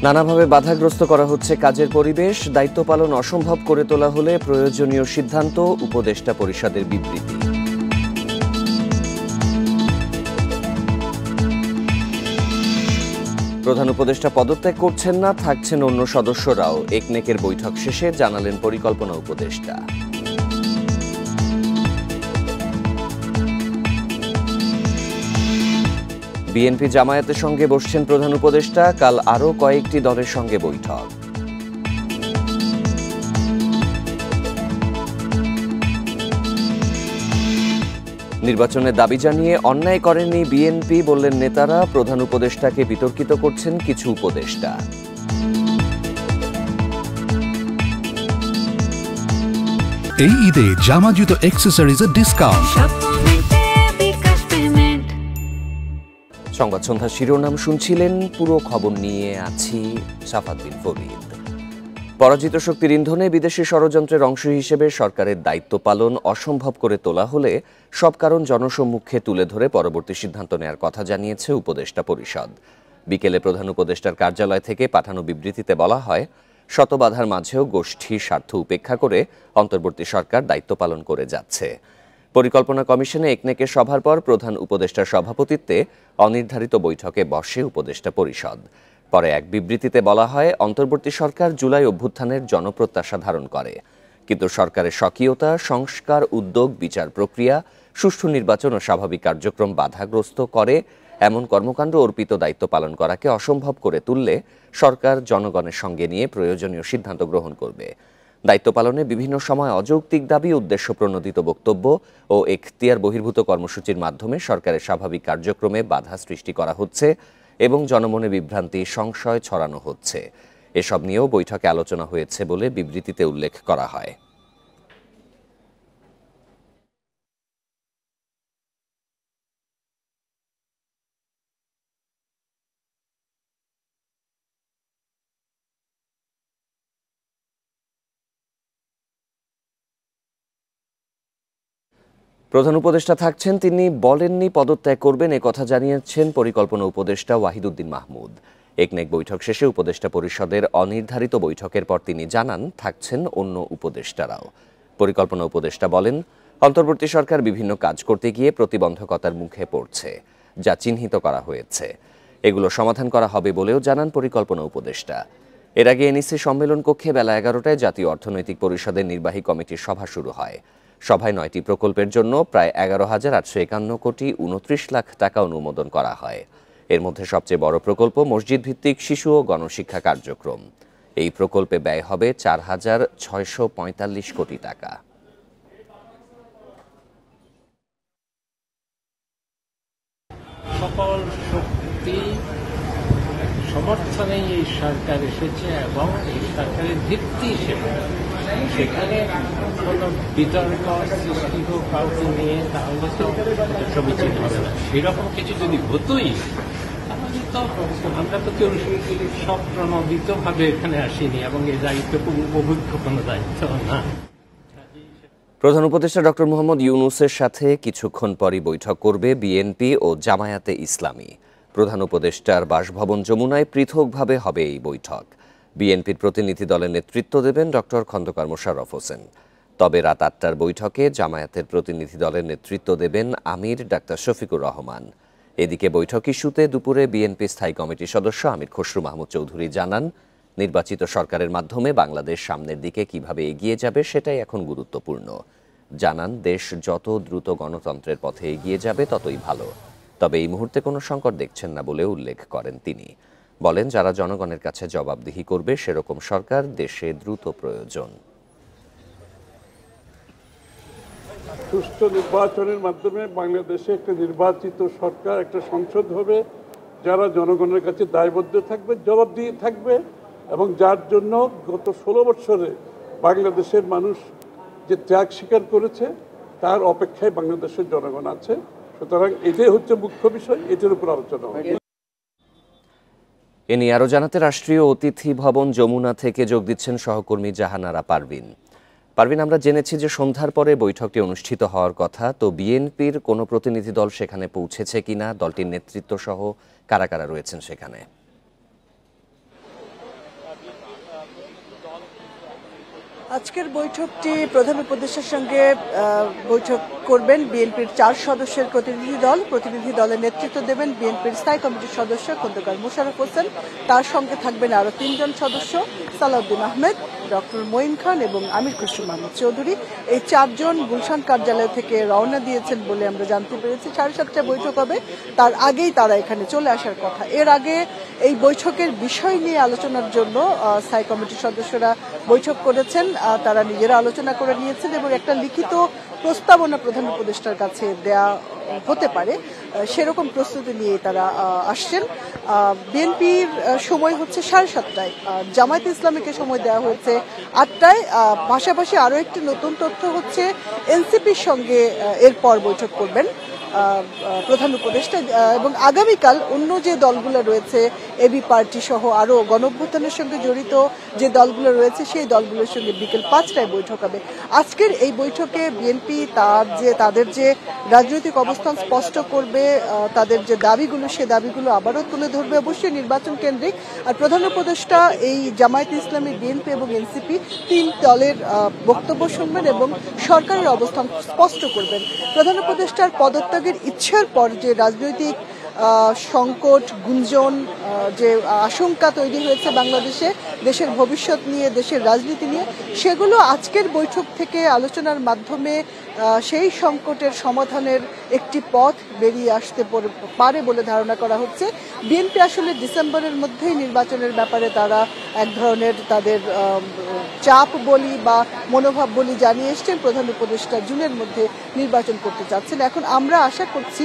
নানাভাবে বাধাগ্রস্ত করা হচ্ছে কাজের পরিবেশ, দায়িত্ব পালন অসম্ভব করে তোলা হলে প্রয়োজনীয় সিদ্ধান্ত, উপদেষ্টা পরিষদের বিবৃতি। প্রধান উপদেষ্টা পদত্যাগ করছেন না, থাকছেন অন্য সদস্যরাও। একনেকের বৈঠক শেষে জানালেন পরিকল্পনা উপদেষ্টা। বিএনপি জামায়াতের সঙ্গে বসছেন প্রধান উপদেষ্টা, কাল আরও কয়েকটি দলের সঙ্গে বৈঠক। নির্বাচনের দাবি জানিয়ে অন্যায় করেননি বিএনপি, বললেন নেতারা। প্রধান উপদেষ্টাকে বিতর্কিত করছেন কিছু উপদেষ্টা। এই ঈদে জামা জুতো অ্যাক্সেসরিজের ডিসকাউন্ট। সংবাদ সন্ধ্যার শিরোনাম শুনছিলেন, পুরো খবর নিয়ে আছি সাফাত বিন ফরিদ। পরাজিত শক্তির ইন্ধনে বিদেশি ষড়যন্ত্রের অংশ হিসেবে সরকারের দায়িত্ব পালন অসম্ভব করে তোলা হলে সব কারণ জনসম্মুখে তুলে ধরে পরবর্তী সিদ্ধান্ত নেয়ার কথা জানিয়েছে উপদেষ্টা পরিষদ। বিকেলে প্রধান উপদেষ্টার কার্যালয় থেকে পাঠানো বিবৃতিতে বলা হয়, শত বাধার মাঝেও গোষ্ঠী স্বার্থ উপেক্ষা করে অন্তর্বর্তী সরকার দায়িত্ব পালন করে যাচ্ছে। পরিকল্পনা কমিশনে একনেকের সভার পর প্রধান উপদেষ্টার সভাপতিত্বে অনির্ধারিত বৈঠকে বসে উপদেষ্টা পরিষদ। পরে এক বিবৃতিতে বলা হয়, অন্তর্বর্তী সরকার জুলাই অভ্যুত্থানের জনপ্রত্যাশা ধারণ করে, কিন্তু সরকারের স্বকীয়তা, সংস্কার, উদ্যোগ, বিচার প্রক্রিয়া, সুষ্ঠু নির্বাচন ও স্বাভাবিক কার্যক্রম বাধাগ্রস্ত করে এমন কর্মকাণ্ড অর্পিত দায়িত্ব পালন করাকে অসম্ভব করে তুললে সরকার জনগণের সঙ্গে নিয়ে প্রয়োজনীয় সিদ্ধান্ত গ্রহণ করবে। দায়িত্ব পালনে বিভিন্ন সময় অযৌক্তিক দাবি, উদ্দেশ্য প্রণোদিত বক্তব্য ও এখতিয়ার বহির্ভূত কর্মসূচির মাধ্যমে সরকারের স্বাভাবিক কার্যক্রমে বাধা সৃষ্টি করা হচ্ছে এবং জনমনে বিভ্রান্তি, সংশয় ছড়ানো হচ্ছে। এসব নিয়েও বৈঠকে আলোচনা হয়েছে বলে বিবৃতিতে উল্লেখ করা হয়। প্রধান উপদেষ্টা থাকছেন, তিনি বলেননি পদত্যাগ করবেন, কথা জানিয়েছেন পরিকল্পনা উপদেষ্টা ওয়াহিদুদ্দিন মাহমুদ। একনেক বৈঠক শেষে উপদেষ্টা পরিষদের অনির্ধারিত বৈঠকের পর তিনি জানান, থাকছেন অন্য উপদেষ্টারাও। পরিকল্পনা উপদেষ্টা বলেন, অন্তর্বর্তী সরকার বিভিন্ন কাজ করতে গিয়ে প্রতিবন্ধকতার মুখে পড়ছে, যা চিহ্নিত করা হয়েছে। এগুলো সমাধান করা হবে বলেও জানান পরিকল্পনা উপদেষ্টা। এর আগে এনইসি সম্মেলন কক্ষে বেলা 11টায় জাতীয় অর্থনৈতিক পরিষদের নির্বাহী কমিটির সভা শুরু হয়। সভায় 9টি প্রকল্পের জন্য প্রায় 11,851 কোটি 29 লাখ টাকা অনুমোদন করা হয়। এর মধ্যে সবচেয়ে বড় প্রকল্প মসজিদ ভিত্তিক শিশু ও গণশিক্ষা কার্যক্রম। এই প্রকল্পে ব্যয় হবে 4,645 কোটি টাকা। সকল শক্তি সমর্থনেই এই সরকার এসেছে এবং এই সরকারের ভিত্তি হিসেবে সেখানে কোনো বিতর্ক সৃষ্টি হোক কাউকে নিয়ে, তাহলে তো সমীচীন হবে না। সেরকম কিছু যদি হতোই, তাহলে তো আমরা তো কেউ স্বপ্রণোদিতভাবে এখানে আসিনি এবং এই দায়িত্ব উপভোগ্য কোনো দায়িত্ব না। প্রধান উপদেষ্টা ডক্টর মোহাম্মদ ইউনূসের সাথে কিছুক্ষণ পরই বৈঠক করবে বিএনপি ও জামায়াতে ইসলামী। প্রধান উপদেষ্টার বাসভবন যমুনায় পৃথকভাবে হবে এই বৈঠক। বিএনপির প্রতিনিধি দলের নেতৃত্ব দেবেন ডক্টর খন্দকার মোশাররফ হোসেন। তবে রাত 8টার বৈঠকে জামায়াতের প্রতিনিধি দলের নেতৃত্ব দেবেন আমির ডাক্তার শফিকুর রহমান। এদিকে বৈঠক ইস্যুতে দুপুরে বিএনপি স্থায়ী কমিটির সদস্য আমির খসরু মাহমুদ চৌধুরী জানান, নির্বাচিত সরকারের মাধ্যমে বাংলাদেশ সামনের দিকে কিভাবে এগিয়ে যাবে সেটাই এখন গুরুত্বপূর্ণ। জানান, দেশ যত দ্রুত গণতন্ত্রের পথে এগিয়ে যাবে ততই ভালো। তবে এই মুহূর্তে কোনো সংকট দেখছেন না বলে উল্লেখ করেন তিনি। বলেন, যারা জনগণের কাছে জবাবদিহি করবে সেরকম সরকার দেশে দ্রুত প্রয়োজন। সুষ্ঠু নির্বাচনের মাধ্যমে বাংলাদেশে একটা নির্বাচিত সরকার, একটা সংসদ হবে, যারা জনগণের কাছে দায়বদ্ধ থাকবে, জবাবদিহি থাকবে এবং যার জন্য গত 16 বছরে বাংলাদেশের মানুষ যে ত্যাগ স্বীকার করেছে তার অপেক্ষায় বাংলাদেশের জনগণ আছে। সুতরাং এটাই হচ্ছে মুখ্য বিষয়, এটার উপর আলোচনা হবে। এ নিয়ে আরও জানাতে রাষ্ট্রীয় অতিথি ভবন যমুনা থেকে যোগ দিচ্ছেন সহকর্মী জাহানারা পারভিন। আমরা জেনেছি যে সন্ধ্যার পরে বৈঠকটি অনুষ্ঠিত হওয়ার কথা। তো বিএনপির কোনো প্রতিনিধি দল সেখানে পৌঁছেছে কিনা, দলটির নেতৃত্ব সহ কারা কারা রয়েছেন সেখানে? আজকের বৈঠকটি প্রধান উপদেষ্টার সঙ্গে বৈঠক করবেন বিএনপির 4 সদস্যের প্রতিনিধি দলের নেতৃত্ব দেবেন বিএনপির স্থায়ী কমিটির সদস্য খন্দকার মোশাররফ হোসেন। তার সঙ্গে থাকবেন আরো 3 জন সদস্য, সালাউদ্দিন আহমেদ, ডক্টর মঈন খান এবং আমির খসরু মাহমুদ চৌধুরী। এই 4 জন গুলশান কার্যালয় থেকে রওনা দিয়েছেন বলে আমরা জানতে পেরেছি। 7:30টায় বৈঠক হবে, তার আগেই তারা এখানে চলে আসার কথা। এর আগে এই বৈঠকের বিষয় নিয়ে আলোচনার জন্য স্থায়ী কমিটির সদস্যরা বৈঠক করেছেন, তারা নিজেরা আলোচনা করে নিয়েছেন এবং একটা লিখিত প্রস্তাবনা প্রধান উপদেষ্টার কাছে দেয়া হতে পারে সেরকম প্রস্তুতি নিয়ে তারা আসছেন। বিএনপির সময় হচ্ছে 7:30টায়, জামায়াত ইসলামীকে সময় দেওয়া হয়েছে 8টায়। পাশাপাশি আরও একটি নতুন তথ্য হচ্ছে এনসিপির সঙ্গে এরপর বৈঠক করবেন প্রধান উপদেষ্টা এবং আগামীকাল অন্য যে দলগুলো রয়েছে এবি পার্টি সহ আরো গণঅভ্যুত্থানের সঙ্গে জড়িত যে দলগুলো রয়েছে সেই দলগুলোর সঙ্গে বিকেল 5টায় বৈঠক হবে। আজকের এই বৈঠকে বিএনপি তাদের যে রাজনৈতিক অবস্থান স্পষ্ট করবে, তাদের যে দাবিগুলো সে দাবিগুলো আবারও তুলে ধরবে, অবশ্যই নির্বাচন কেন্দ্রিক। আর প্রধান উপদেষ্টা এই জামায়াত ইসলামী, বিএনপি এবং এনসিপি 3 দলের বক্তব্য শুনবেন এবং সরকারের অবস্থান স্পষ্ট করবেন। প্রধান উপদেষ্টার পদত্যাগের ইচ্ছার পর যে রাজনৈতিক সংকট, গুঞ্জন, যে আশঙ্কা তৈরি হয়েছে বাংলাদেশে দেশের ভবিষ্যৎ নিয়ে, দেশের রাজনীতি নিয়ে, সেগুলো আজকের বৈঠক থেকে আলোচনার মাধ্যমে সেই সংকটের সমাধানের একটি পথ বেরিয়ে আসতে পারে বলে ধারণা করা হচ্ছে। বিএনপি আসলে ডিসেম্বরের মধ্যেই নির্বাচনের ব্যাপারে তারা এক ধরনের তাদের চাপ বলি বা মনোভাব বলি জানিয়ে এসছেন। প্রধান উপদেষ্টা জুনের মধ্যে নির্বাচন করতে চাচ্ছেন। এখন আমরা আশা করছি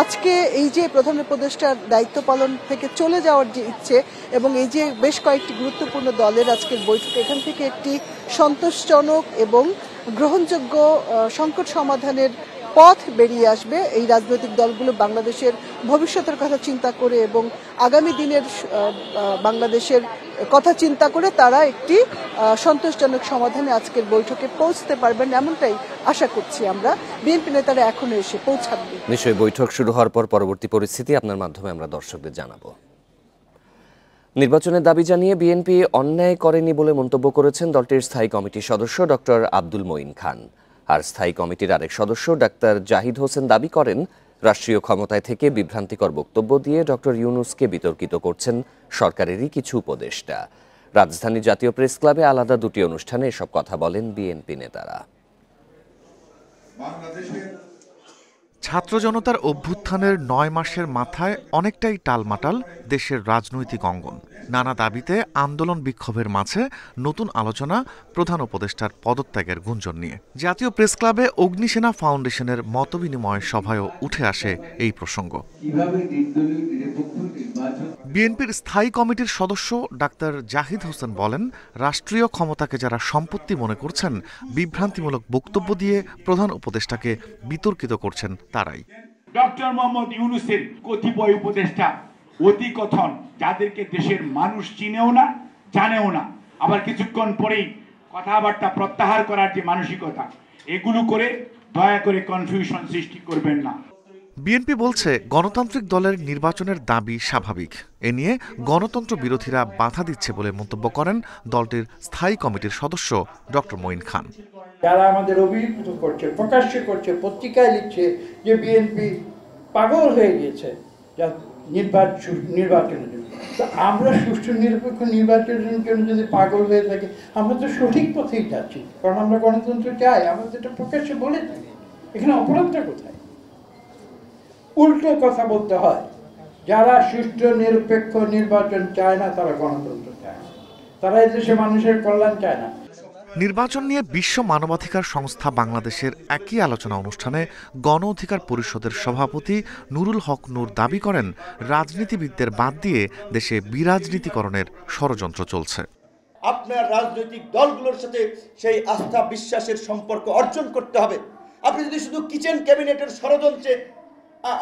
আজকে এই যে প্রধান উপদেষ্টার দায়িত্ব পালন থেকে চলে যাওয়ার যে ইচ্ছে এবং এই যে বেশ কয়েকটি গুরুত্বপূর্ণ দলের আজকের বৈঠক, এখান থেকে একটি সন্তোষজনক এবং গ্রহণযোগ্য সংকট সমাধানের পথ বেরিয়ে আসবে। এই রাজনৈতিক দলগুলো বাংলাদেশের ভবিষ্যতের কথা চিন্তা করে এবং আগামী দিনের বাংলাদেশের কথা চিন্তা করে তারা একটি সন্তোষজনক সমাধানে আজকের বৈঠকে পৌঁছতে পারবেন, এমনটাই আশা করছি আমরা। বিএনপি নেতারা এখনো এসে পৌঁছাবেন। নিশ্চয়ই বৈঠক শুরু হওয়ার পর পরবর্তী পরিস্থিতি আপনার মাধ্যমে আমরা দর্শকদের জানাবো। নির্বাচনের দাবি জানিয়ে বিএনপি অন্যায় করেনি বলে মন্তব্য করেছেন দলটির স্থায়ী কমিটির সদস্য ডক্টর আব্দুল মঈন খান। আর স্থায়ী কমিটির আরেক সদস্য ডাক্তার জাহিদ হোসেন দাবি করেন, রাষ্ট্রীয় ক্ষমতায় থেকে বিভ্রান্তিকর বক্তব্য দিয়ে ডক্টর ইউনূসকে বিতর্কিত করছেন সরকারেরই কিছু উপদেষ্টা। রাজধানী জাতীয় প্রেস ক্লাবে আলাদা 2টি অনুষ্ঠানে এসব কথা বলেন বিএনপি নেতারা। ছাত্র জনতার অভ্যুত্থানের 9 মাসের মাথায় অনেকটাই টালমাটাল দেশের রাজনৈতিক অঙ্গন। নানা দাবিতে আন্দোলন বিক্ষোভের মাঝে নতুন আলোচনা প্রধান উপদেষ্টার পদত্যাগের গুঞ্জন নিয়ে। জাতীয় প্রেস ক্লাবে অগ্নিসেনা ফাউন্ডেশনের মতবিনিময় সভায়ও উঠে আসে এই প্রসঙ্গ। বিএনপির স্থায়ী কমিটির সদস্য ডাক্তার জাহিদ হোসেন বলেন, রাষ্ট্রীয় ক্ষমতাকে যারা সম্পত্তি মনে করছেন, বিভ্রান্তিমূলক বক্তব্য দিয়ে প্রধান উপদেষ্টাকে বিতর্কিত করছেন তারাই। ডক্টর মোহাম্মদ ইউনূসের কতিপয় উপদেষ্টা অতি কথন, যাদেরকে দেশের মানুষ চিনেও না, জানেও না, আবার কিছুক্ষণ পরেই কথাবার্তা প্রত্যাহার করার যে মানসিকতা, এগুলো করে দয়া করে কনফিউশন সৃষ্টি করবেন না। বিএনপি বলছে গণতান্ত্রিক দলের নির্বাচনের দাবি স্বাভাবিক। এ নিয়ে গণতন্ত্র বিরোধীরা বাধা দিচ্ছে বলে মন্তব্য করেন দলটির স্থায়ী কমিটির সদস্য ডক্টর মঈন খান। যারা আমাদের অভিহিত করছে, প্রকাশ্য করছে, পত্রিকায় লিখছে যে বিএনপি পাগল হয়ে গিয়েছে নির্বাচনের জন্য, তো আমরা সুষ্ঠু নিরপেক্ষ নির্বাচনের জন্য যদি পাগল হয়ে থাকি, আমরা তো সঠিক পথেই যাচ্ছি, কারণ আমরা গণতন্ত্র চাই, আমরা তো এটা প্রকাশ্যে বলে থাকি। এখানে অপরাধটা কোথায়? উল্টো কথা বলতে হয়। যারা সুষ্ঠু নিরপেক্ষ নির্বাচন চায় না, তারা গণতন্ত্র চায় না, তারা এদেশে মানুষের কল্যাণ চায় না। নির্বাচন নিয়ে বিশ্ব মানবাধিকার সংস্থা বাংলাদেশের একই আলোচনা অনুষ্ঠানে গণ অধিকার পরিষদের সভাপতি নুরুল হক নূর দাবি করেন, রাজনীতিবিদদের বাদ দিয়ে দেশে বিরাজনীতিকরণের ষড়যন্ত্র চলছে। আপনার রাজনৈতিক দলগুলোর সাথে সেই আস্থা বিশ্বাসের সম্পর্ক অর্জন করতে হবে। আপনি যদি শুধু কিচেন ক্যাবিনেটের ষড়যন্ত্রে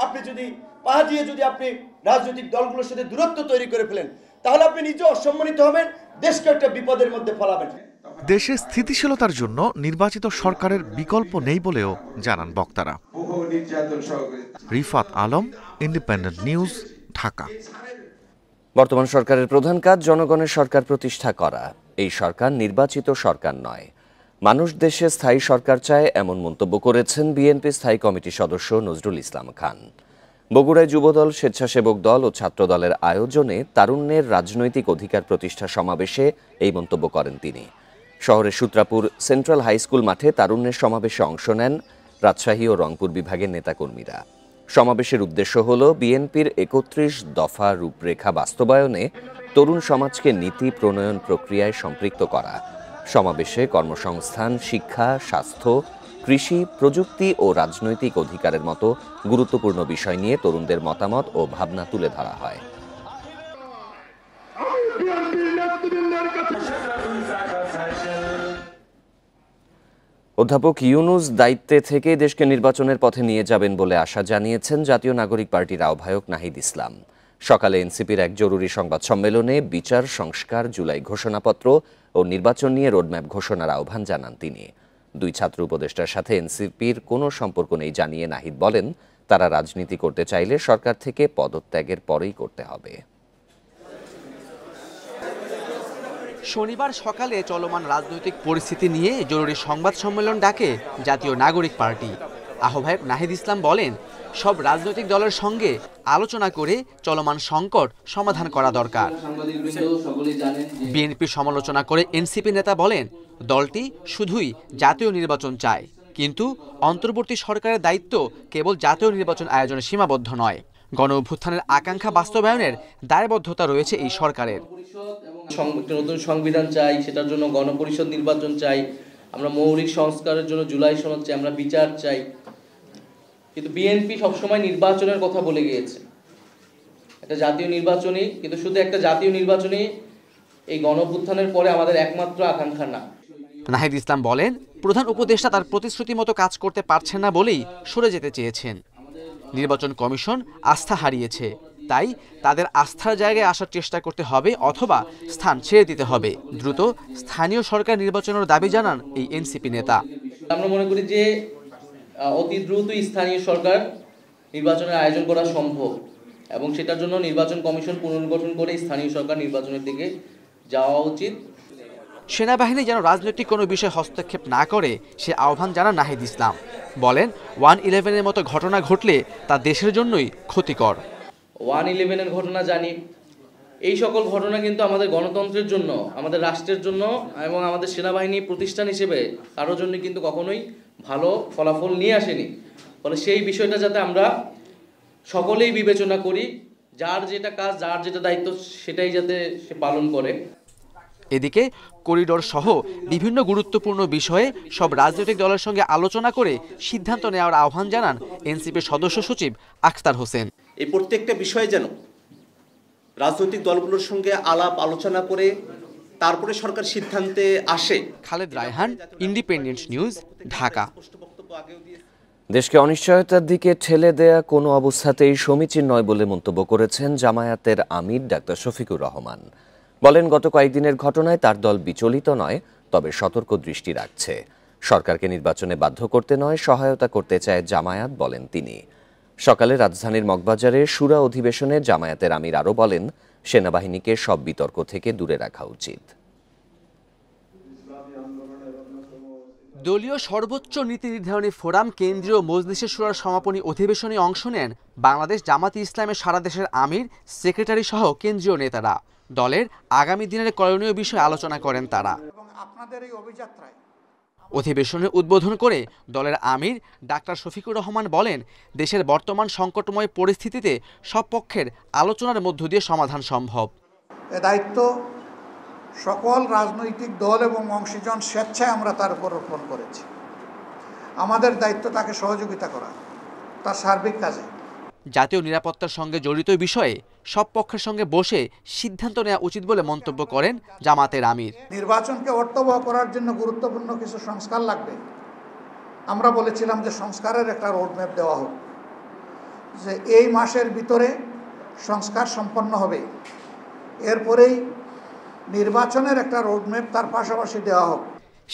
আপনি যদি পা দিয়ে যদি আপনি রাজনৈতিক দলগুলোর সাথে দূরত্ব তৈরি করে ফেলেন, তাহলে আপনি নিজে অসম্মানিত হবেন, দেশকে একটা বিপদের মধ্যে ফেলাবেন। দেশে স্থিতিশীলতার জন্য নির্বাচিত সরকারের বিকল্প নেই বলেও জানান বক্তারা। Rifat Alam, independent news, Dhaka. বর্তমান সরকারের প্রধান কাজ জনগণের সরকার প্রতিষ্ঠা করা। এই সরকার নির্বাচিত সরকার নয়, মানুষ দেশে স্থায়ী সরকার চায়, এমন মন্তব্য করেছেন বিএনপি স্থায়ী কমিটির সদস্য নজরুল ইসলাম খান। বগুড়ায় যুবদল, স্বেচ্ছাসেবক দল ও ছাত্র দলের আয়োজনে তারুণ্যের রাজনৈতিক অধিকার প্রতিষ্ঠা সমাবেশে এই মন্তব্য করেন তিনি। শহরের সূত্রাপুর সেন্ট্রাল হাই স্কুল মাঠে তারুণ্যের সমাবেশে অংশ নেন রাজশাহী ও রংপুর বিভাগের নেতাকর্মীরা। সমাবেশের উদ্দেশ্য হল বিএনপির ৩১ দফা রূপরেখা বাস্তবায়নে তরুণ সমাজকে নীতি প্রণয়ন প্রক্রিয়ায় সম্পৃক্ত করা। সমাবেশে কর্মসংস্থান, শিক্ষা, স্বাস্থ্য, কৃষি, প্রযুক্তি ও রাজনৈতিক অধিকারের মতো গুরুত্বপূর্ণ বিষয় নিয়ে তরুণদের মতামত ও ভাবনা তুলে ধরা হয়। অধ্যাপক ইউনূস দায়িত্বে থেকে দেশকে নির্বাচনের পথে নিয়ে যাবেন বলে আশা জানিয়েছেন জাতীয় নাগরিক পার্টির আহ্বায়ক নাহিদ ইসলাম। সকালে এনসিপির এক জরুরি সংবাদ সম্মেলনে বিচার সংস্কার, জুলাই ঘোষণাপত্র ও নির্বাচন নিয়ে রোডম্যাপ ঘোষণার আহ্বান জানান তিনি। দুই ছাত্র উপদেষ্টার সাথে এনসিপির কোনো সম্পর্ক নেই জানিয়ে নাহিদ বলেন, তারা রাজনীতি করতে চাইলে সরকার থেকে পদত্যাগের পরেই করতে হবে। শনিবার সকালে চলমান রাজনৈতিক পরিস্থিতি নিয়ে জরুরি সংবাদ সম্মেলন ডাকে জাতীয় নাগরিক পার্টি। আহ্বায়ক নাহিদ ইসলাম বলেন, সব রাজনৈতিক দলের সঙ্গে আলোচনা করে চলমান সংকট সমাধান করা দরকার। বিএনপির সমালোচনা করে এনসিপি নেতা বলেন, দলটি শুধুই জাতীয় নির্বাচন চায়, কিন্তু অন্তর্বর্তী সরকারের দায়িত্ব কেবল জাতীয় নির্বাচন আয়োজনে সীমাবদ্ধ নয়। গণ অভ্যুত্থানের আকাঙ্ক্ষা বাস্তবায়নের দায়বদ্ধতা রয়েছে এই সরকারের। নতুন সংবিধান চাই, সেটার জন্য গণপরিষদ নির্বাচন চাই, আমরা মৌলিক সংস্কারের জন্য জুলাই সনদ চাই, আমরা বিচার চাই। কিন্তু বিএনপি সবসময় নির্বাচনের কথা বলে গিয়েছে, একটা জাতীয় নির্বাচনই, কিন্তু শুধু একটা জাতীয় নির্বাচনই এই গণ অভ্যুত্থানের পরে আমাদের একমাত্র আকাঙ্ক্ষা না। নাহিদ ইসলাম বলেন, প্রধান উপদেষ্টা তার প্রতিশ্রুতি মতো কাজ করতে পারছেন না বলেই সরে যেতে চেয়েছেন। নির্বাচন কমিশন আস্থা হারিয়েছে, তাই তাদের আস্থার জায়গায় আসার চেষ্টা করতে হবে অথবা স্থান ছেড়ে দিতে হবে। দ্রুত স্থানীয় সরকার নির্বাচনের দাবি জানান এই এনসিপি নেতা। আমরা মনে করি যে অতি দ্রুতই স্থানীয় সরকার নির্বাচনের আয়োজন করা সম্ভব এবং সেটার জন্য নির্বাচন কমিশন পুনর্গঠন করে স্থানীয় সরকার নির্বাচনের দিকে যাওয়া উচিত। সেনাবাহিনী যেন রাজনৈতিক কোনো বিষয়ে হস্তক্ষেপ না করে সে আহ্বান জানান নাহিদ ইসলাম। বলেন, 1/11-এর মতো ঘটনা ঘটলে তা দেশের জন্যই ক্ষতিকর। 1/11-এর ঘটনা জানি, এই সকল ঘটনা কিন্তু আমাদের গণতন্ত্রের জন্য, আমাদের রাষ্ট্রের জন্য এবং আমাদের সেনাবাহিনী প্রতিষ্ঠান হিসেবে কারোর জন্য কিন্তু কখনোই ভালো ফলাফল নিয়ে আসেনি। ফলে সেই বিষয়টা যাতে আমরা সকলেই বিবেচনা করি, যার যেটা কাজ, যার যেটা দায়িত্ব সেটাই যাতে সে পালন করে। এদিকে করিডোর সহ বিভিন্ন গুরুত্বপূর্ণ বিষয়ে সব রাজনৈতিক দলের সঙ্গে আলোচনা করে সিদ্ধান্ত নেওয়ার আহ্বান জানান এনসিপির সদস্য সচিব আখতার হোসেন। এই প্রত্যেকটা বিষয়ে যেন রাজনৈতিক দলগুলোর সঙ্গে আলাপ আলোচনা করে তারপরে সরকার সিদ্ধান্তে আসে। Khaled Raihan, independent news, Dhaka. দেশকে অনিশ্চয়তার দিকে ঠেলে দেয়া কোনো অবস্থাতেই সমীচীন নয় বলে মন্তব্য করেছেন জামায়াতের আমির ডাক্তার শফিকুর রহমান। বলেন, গত কয়েকদিনের ঘটনায় তার দল বিচলিত নয়, তবে সতর্ক দৃষ্টি রাখছে। সরকারকে নির্বাচনে বাধ্য করতে নয়, সহায়তা করতে চায় জামায়াত, বলেন তিনি। সকালে রাজধানীর মগবাজারে শুরা অধিবেশনে জামায়াতের আমির আরও বলেন, সেনাবাহিনীকে সব বিতর্ক থেকে দূরে রাখা উচিত। দলীয় সর্বোচ্চ নীতি নির্ধারণী ফোরাম কেন্দ্রীয় মজলিসে শুরার সমাপনী অধিবেশনে অংশ নেন বাংলাদেশ জামাতে ইসলামের সারা দেশের আমির, সেক্রেটারি সহ কেন্দ্রীয় নেতারা। দলের আগামী দিনের করণীয় বিষয়ে আলোচনা করেন তারা। অধিবেশনে উদ্বোধন করে দলের আমির ডাক্তার শফিকুর রহমান বলেন, দেশের বর্তমান সংকটময় পরিস্থিতিতে সব পক্ষের আলোচনার মধ্য দিয়ে সমাধান সম্ভব। এ দায়িত্ব সকল রাজনৈতিক দল এবং অংশীজন স্বেচ্ছায় আমরা তার উপর অর্পণ করেছি। আমাদের দায়িত্ব তাকে সহযোগিতা করা তার সার্বিক কাজে। জাতীয় নিরাপত্তার সঙ্গে জড়িত বিষয়ে সব পক্ষের সঙ্গে বসে সিদ্ধান্ত নেওয়া উচিত বলে মন্তব্য করেন জামাতের আমির। নির্বাচনকে অর্থবহ করার জন্য গুরুত্বপূর্ণ কিছু সংস্কার লাগবে। আমরা বলেছিলাম যে সংস্কারের একটা রোডম্যাপ দেওয়া হোক, যে এই মাসের ভিতরে সংস্কার সম্পন্ন হবে, এরপরেই নির্বাচনের একটা রোডম্যাপ তার পাশাপাশি দেওয়া হোক।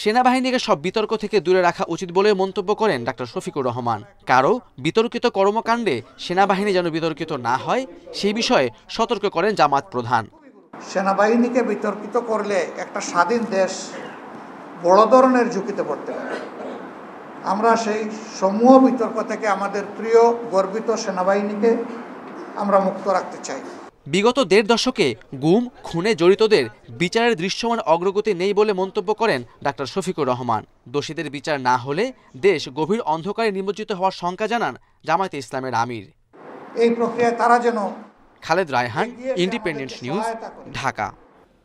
সেনাবাহিনীকে সব বিতর্ক থেকে দূরে রাখা উচিত বলে মন্তব্য করেন ডাক্তার শফিকুর রহমান। কারো বিতর্কিত কর্মকাণ্ডে সেনাবাহিনী যেন বিতর্কিত না হয় সেই বিষয়ে সতর্ক করেন জামাত প্রধান। সেনাবাহিনীকে বিতর্কিত করলে একটা স্বাধীন দেশ বড় ধরনের ঝুঁকিতে পড়তে পারে। আমরা সেই সমূহ বিতর্ক থেকে আমাদের প্রিয় গর্বিত সেনাবাহিনীকে আমরা মুক্ত রাখতে চাই। বিগত ১.৫ দশকে গুম খুনে জড়িতদের বিচারের দৃশ্যমান অগ্রগতি নেই বলে মন্তব্য করেন ডাক্তার শফিকুর রহমান। দোষীদের বিচার না হলে দেশ গভীর অন্ধকারে নিমজ্জিত হওয়ার শঙ্কা জানান জামায়াতে ইসলামের আমির। এই প্রক্রিয়ায় তারা যেন। Khaled Raihan, independent news, Dhaka.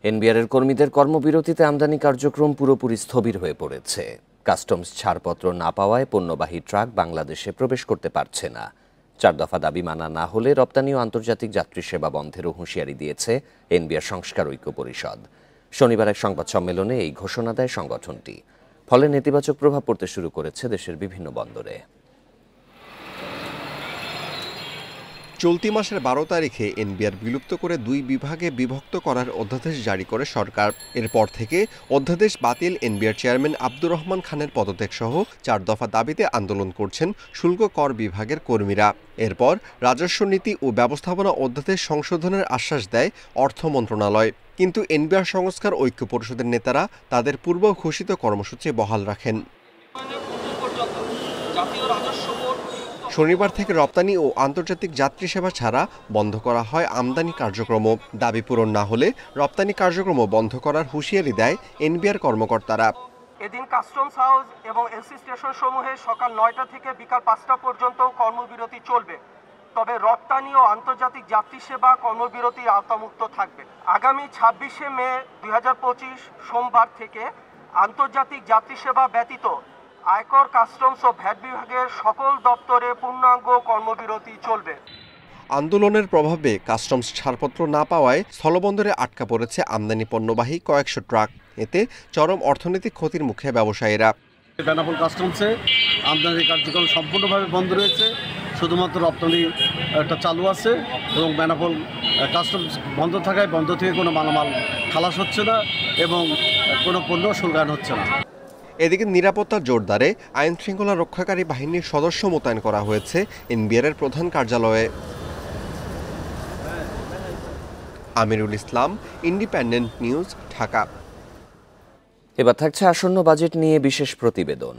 এনবিআরের কর্মীদের কর্মবিরতিতে আমদানি কার্যক্রম পুরোপুরি স্থবির হয়ে পড়েছে। কাস্টমস ছাড়পত্র না পাওয়ায় পণ্যবাহী ট্রাক বাংলাদেশে প্রবেশ করতে পারছে না। 4 দফা দাবি মানা না হলে রপ্তানি ও আন্তর্জাতিক যাত্রী সেবা বন্ধেরও হুঁশিয়ারি দিয়েছে এনবিআর সংস্কার ঐক্য পরিষদ। শনিবার এক সংবাদ সম্মেলনে এই ঘোষণা দেয় সংগঠনটি। ফলে নেতিবাচক প্রভাব পড়তে শুরু করেছে দেশের বিভিন্ন বন্দরে। চলতি মাসের 12 তারিখে এনবিআর বিলুপ্ত করে 2 বিভাগে বিভক্ত করার অধ্যাদেশ জারি করে সরকার। এরপর থেকে অধ্যাদেশ বাতিল এনবিআর চেয়ারম্যান আব্দুর রহমান খানের পদত্যাগ সহ 4 দফা দাবিতে আন্দোলন করছেন শুল্ক কর বিভাগের কর্মীরা। এরপর রাজস্ব নীতি ও ব্যবস্থাপনা অধ্যাদেশ সংশোধনের আশ্বাস দেয় অর্থ মন্ত্রণালয়। কিন্তু এনবিআর সংস্কার ঐক্য পরিষদের নেতারা তাদের পূর্ব ঘোষিত কর্মসূচি বহাল রাখেন। শনিবার থেকে রপ্তানি ও আন্তর্জাতিক যাত্রী সেবা ছাড়া বন্ধ করা হয় আমদানি কার্যক্রম। দাবি পূরণ না হলে রপ্তানি কার্যক্রম বন্ধ করার হুঁশিয়ারি দেয় এনবিআর কর্মকর্তারা। এদিন কাস্টমস হাউস এবং এলসি স্টেশন সমূহে সকাল 9টা থেকে বিকাল 5টা পর্যন্ত কর্মবিরতি চলবে। তবে রপ্তানি ও আন্তর্জাতিক যাত্রী সেবা কর্মবিরতির আওতামুক্ত থাকবে। আগামী 26শে মে 2025 সোমবার থেকে আন্তর্জাতিক যাত্রী সেবা ব্যতীত আয়কর, কাস্টমস ও ভ্যাট বিভাগের সকল দপ্তরে পূর্ণাঙ্গ কর্মবিরতি চলবে। আন্দোলনের প্রভাবে কাস্টমস ছাড়পত্র না পাওয়ায় স্থলবন্দরে আটকা পড়েছে আমদানি পণ্যবাহী কয়েকশো ট্রাক। এতে চরম অর্থনৈতিক ক্ষতির মুখে ব্যবসায়ীরা। বেনাপোল কাস্টমসে আমদানি কার্যক্রম সম্পূর্ণভাবে বন্ধ রয়েছে, শুধুমাত্র রপ্তানি একটা চালু আছে এবং বেনাপোল কাস্টমস বন্ধ থাকায় বন্ধ থেকে কোনো মালামাল খালাস হচ্ছে না এবং কোনো পণ্য শুল্কায়ন হচ্ছে না। এদিকে নিরাপত্তা জোরদারে আইন শৃঙ্খলা রক্ষাকারী বাহিনীর সদস্য মোতায়েন করা হয়েছে এনবিআরের প্রধান কার্যালয়ে। Amirul Islam, independent news, Dhaka. এবার থাকছে আসন্ন বাজেট নিয়ে বিশেষ প্রতিবেদন।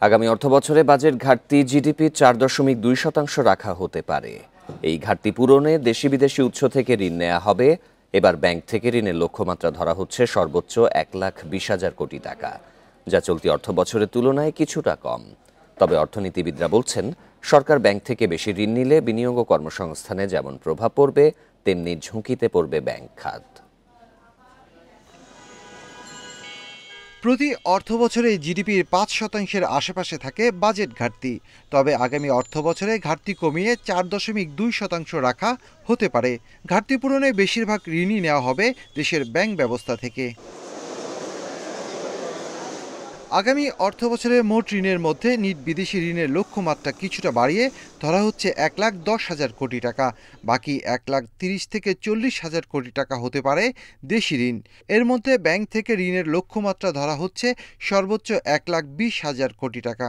আগামী অর্থবছরে বাজেট ঘাটতি জিডিপি 4.2% রাখা হতে পারে। এই ঘাটতি পূরণে দেশি বিদেশি উৎস থেকে ঋণ নেওয়া হবে। এবার ব্যাংক থেকে ঋণের লক্ষ্যমাত্রা ধরা হচ্ছে সর্বোচ্চ 1,20,000 কোটি টাকা, যা চলতি অর্থবছরের তুলনায় কিছুটা কম। তবে অর্থনীতিবিদরা বলছেন, সরকার ব্যাংক থেকে বেশি ঋণ নিলে বিনিয়োগ ও কর্মসংস্থানে যেমন প্রভাব পড়বে, তেমনি ঝুঁকিতে পড়বে ব্যাংক খাত। প্রতি অর্থবছরে জিডিপির 5% আশেপাশে থাকে বাজেট ঘাটতি। তবে আগামী অর্থবছরে ঘাটতি কমিয়ে 4.2% রাখা হতে পারে। ঘাটতি পূরণে বেশিরভাগ ঋণই নেওয়া হবে দেশের ব্যাংক ব্যবস্থা থেকে। আগামী অর্থবছরে মোট ঋণের মধ্যে নিট বিদেশি ঋণের লক্ষ্যমাত্রা কিছুটা বাড়িয়ে ধরা হচ্ছে 1,10,000 কোটি টাকা। বাকি 1,30,000 থেকে 40,000 কোটি টাকা হতে পারে দেশি ঋণ। এর মধ্যে ব্যাংক থেকে ঋণের লক্ষ্যমাত্রা ধরা হচ্ছে সর্বোচ্চ 1,20,000 কোটি টাকা।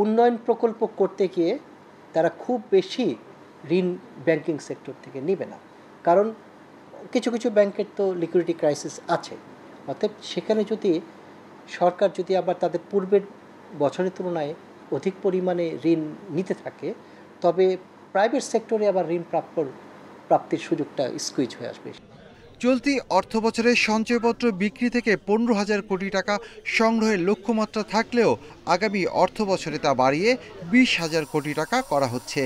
উন্নয়ন প্রকল্প করতে গিয়ে তারা খুব বেশি ঋণ ব্যাংকিং সেক্টর থেকে নেবে না, কারণ কিছু কিছু ব্যাংকের তো লিকুইডিটি ক্রাইসিস আছে। অতএব সেখানে যদি সরকার যদি আবার তাদের পূর্বের বছরের তুলনায় অধিক পরিমাণে ঋণ নিতে থাকে, তবে প্রাইভেট সেক্টরে আবার ঋণ প্রাপ্তির সুযোগটা স্কুইজ হয়ে আসবে। চলতি অর্থবছরে সঞ্চয়পত্র বিক্রি থেকে 15,000 কোটি টাকা সংগ্রহের লক্ষ্যমাত্রা থাকলেও আগামী অর্থবছরে তা বাড়িয়ে 20,000 কোটি টাকা করা হচ্ছে।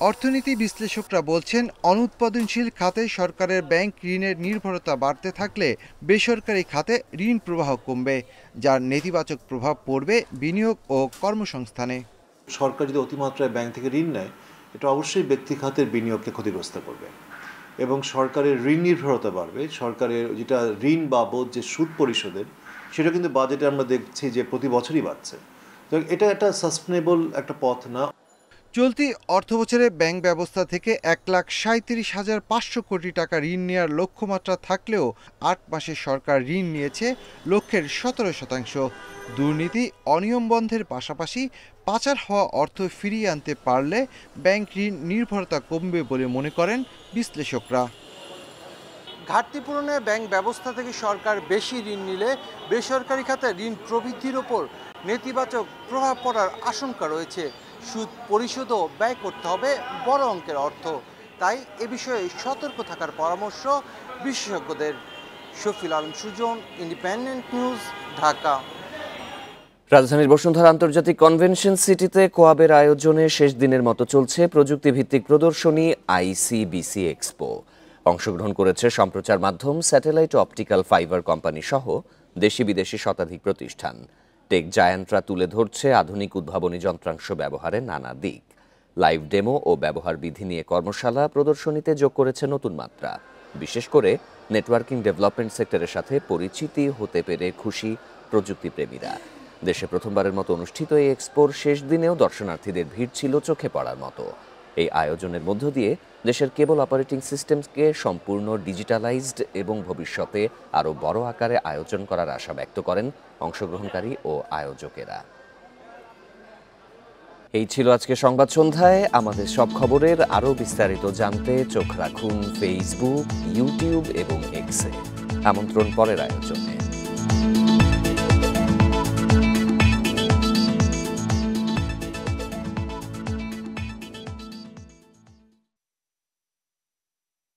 অর্থনীতি বিশ্লেষকরা বলছেন, অনুৎপাদনশীল খাতে সরকারের ব্যাংক ঋণের নির্ভরতা বাড়তে থাকলে বেসরকারি খাতে ঋণ প্রবাহ কমবে, যার নেতিবাচক প্রভাব পড়বে বিনিয়োগ ও কর্মসংস্থানে। সরকার যদি অতিমাত্রায় ব্যাংক থেকে ঋণ নেয়, এটা অবশ্যই ব্যক্তি খাতের বিনিয়োগকে ক্ষতিগ্রস্ত করবে এবং সরকারের ঋণ নির্ভরতা বাড়বে। সরকারের যেটা ঋণ বাবদ যে সুদ পরিশোধের, সেটা কিন্তু বাজেটে আমরা দেখছি যে প্রতি বছরই বাড়ছে। তো এটা একটা সাস্টেনেবল একটা পথ না। চলতি অর্থবছরে ব্যাংক ব্যবস্থা থেকে 1,37,500 কোটি টাকা ঋণ নেওয়ার লক্ষ্যমাত্রা থাকলেও 8 মাসে সরকার ঋণ নিয়েছে লক্ষ্যের 17%। দুর্নীতি, অনিয়ম বন্ধের পাশাপাশি পাচার হওয়া অর্থ ফিরিয়ে আনতে পারলে ব্যাংক ঋণ নির্ভরতা কমবে বলে মনে করেন বিশ্লেষকরা। ঘাটতি পূরণে ব্যাংক ব্যবস্থা থেকে সরকার বেশি ঋণ নিলে বেসরকারি খাতে ঋণ প্রবৃদ্ধির ওপর নেতিবাচক প্রভাব পড়ার আশঙ্কা রয়েছে। সুদ পরিশোধও ব্যয় করতে হবে বড় অঙ্কের অর্থ, তাই এ বিষয়ে সতর্ক থাকার পরামর্শ বিশেষজ্ঞদের। Shafil Alam Sujon, independent news, Dhaka. রাজধানীর বসুন্ধরা আন্তর্জাতিক কনভেনশন সিটিতে কোয়াবের আয়োজনে শেষ দিনের মতো চলছে প্রযুক্তিভিত্তিক প্রদর্শনী ICBC এক্সপো। অংশগ্রহণ করেছে সম্প্রচার মাধ্যম, স্যাটেলাইট, অপটিক্যাল ফাইবার কোম্পানি সহ দেশি বিদেশি শতাধিক প্রতিষ্ঠান। টেক জায়ান্টরা তুলে ধরছে আধুনিক উদ্ভাবনী যন্ত্রাংশ ব্যবহারের নানা দিক। লাইভ ডেমো ও ব্যবহার বিধি নিয়ে কর্মশালা প্রদর্শনীতে যোগ করেছে নতুন মাত্রা। বিশেষ করে নেটওয়ার্কিং ডেভেলপমেন্ট সেক্টরের সাথে পরিচিতি হতে পেরে খুশি প্রযুক্তিপ্রেমীরা। দেশে প্রথমবারের মতো অনুষ্ঠিত এই এক্সপোর শেষ দিনেও দর্শনার্থীদের ভিড় ছিল চোখে পড়ার মতো। এই আয়োজনের মধ্য দিয়ে দেশের কেবল অপারেটিং সিস্টেমকে সম্পূর্ণ ডিজিটালাইজড এবং ভবিষ্যতে আরও বড় আকারে আয়োজন করার আশা ব্যক্ত করেন অংশগ্রহণকারী ও আয়োজকেরা। এই ছিল আজকে সংবাদ সন্ধ্যায়। আমাদের সব খবরের আরও বিস্তারিত জানতে চোখ রাখুন ফেসবুক, ইউটিউব এবং এক্সে। আমন্ত্রণ পরের আয়োজনে।